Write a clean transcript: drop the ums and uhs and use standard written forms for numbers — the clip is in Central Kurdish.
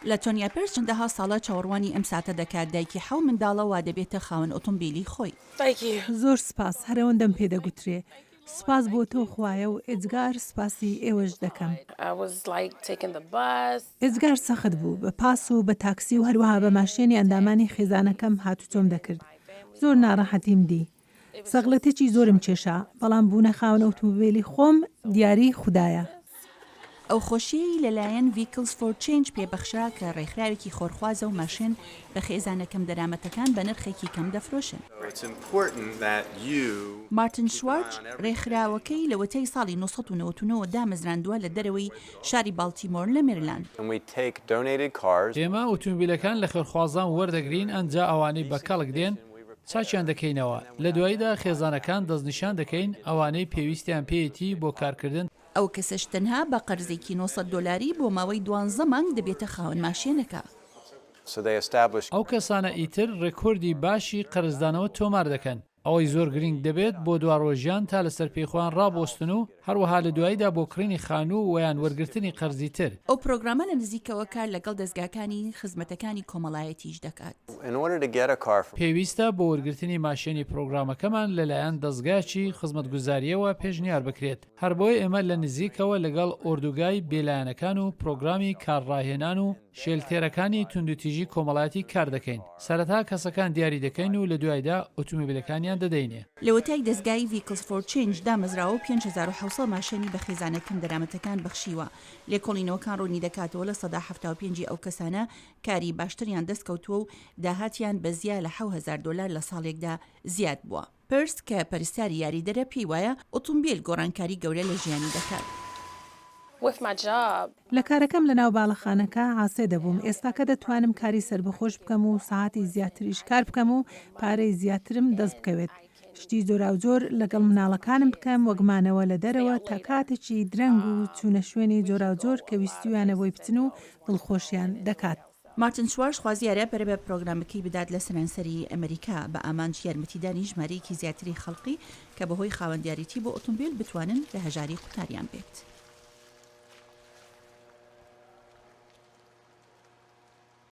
لە تۆنیا پێرس چەندەها ساڵە چاوەڕوانی ئەم ساتە دەکات دایکی حەو منداڵە وا دەبێتە خاوەن ئۆتۆمبیلی خۆی. زۆر سپاس هەرەوەندەم پێدەگوترێ. سپاس بۆ تۆ خوایە و ئێجگار سپاسی ئێوەش دەکەم. ئێجگار سەخت بوو بە پاس و بە تاکسی و هەروەها بە ماشێنی ئەندامانی خێزانەکەم هاتوچۆم دەکرد. زۆر ناڕەحەتیم دی. سەغڵەتێکی زۆرم کێشا بەڵام بوونە خاوەن ئۆتۆمبیلی خۆم دیاری خوددایە. ئەو خۆشیی لەلایەن Vehicles for Change پێبەخشا کە ڕێکخراوێکی خۆرخوازە و ماشێن بە خێزانەکەم دەرامەتەکان بە نرخێکی کەم دەفرۆشن. مارتن شوارچ ڕێکخراوەکەی لە وەتەی ساڵی 1999 دامەزراندووە لە دەرەوەی شاری بالتیمۆر لە مێریلاند. ئێمە ئۆتۆمبیلەکان لە خێرخوازان وەردەگرین ئەنجا ئەوانەی بەکەڵک دێن چاچیان دەکەینەوە لە دواییدا خێزانەکان دەستنیشان دەکەین ئەوانەی پێویستیان پێیەتی بۆ کارکردن. ئەو کەسەش تەنها بە قەرزێکی 900 دلاری بۆ ماوەی 12 مانگ دەبێتە خاوەن ماشێنەکە. ئەو کەسانە ئیتر ڕێکۆردی باشی قەرزدانەوە تۆمار دەکەن. ئەوەی زۆر گرنگ دەبێت بۆ دواڕۆژیان تا لەسەر پێخۆیان ڕابۆستن و هەروەها لە دواییدا بۆ کڕینی خانوو و یان وەرگرتنی قەرزی تر. ئەو پرۆگرامە لە نزیکەوە کار لەگەڵ دەستگاکانی خزمەتەکانی کۆمەڵایەتیش دەکات. پێویستە بۆ وەرگرتنی ماشێنی پرۆگرامەکەمان لەلایەن دەستگاکی خزمەتگوزاریەوە پێشنیار بکرێت. هەر بۆی ئێمە لە نزیکەوە لەگەڵ ئۆردوگای بێلایەنەکان و پرۆگرامی کارڕاهێنان و شێلتێرەکانی توندوتیژی کۆمەڵایەتی کار دەکەین. سەرەتا کەسەکان دیاری دەکەین و لە دوایدا ئۆتۆمبیلەکانیان دەدەینێ. لە وەتای دەستگای Vehicles for Change دامەزراوە 5700 ماشێنی بە خێزانەکەم دەرامەتەکان بەخشیوە. لێکۆڵینەوەکان ڕوونی دەکاتەوە لە 75 ئەو کەسانە کاری باشتریان دەستکەوتووە و داهاتیان بە زیاد لە 7000 دلار لە ساڵێکدا زیاد بووە. پرس کە پەرستاری یاریدەرە پێی وایە ئۆتۆمبیل گۆڕانکاری گەورە لە ژیانی دەکات. لە کارەکەم لە ناو باڵەخانەکە ئاسێ دەبووم. ئێستاکە دەتوانم کاری سربەخۆش بکەم و ساعتی زیاتریش کار بکەم و پارەی زیاترم دەست بکەوێت. شتی زۆراوزۆر لەگەڵ مناڵەکانم بکەم وەگمانەوە لە دەرەوە تا کاتێکی درەنگ و چوونە شوێنی زۆراوزۆر کە ویستویانەوەی بچن و دڵخۆشیان دەکات. مارتن شوارچ خوازیارە بەرەبە پرۆگرامەکەی بدات لە سەرانسەری ئەمریکا بە ئامانج یارمەتیدانی ژمارەیەکی زیاتری خەڵقی کە بەهۆی خاوەندیاریتی بۆ ئۆتۆمبیل بتوانن لە هەژاری قوتاریان بێت.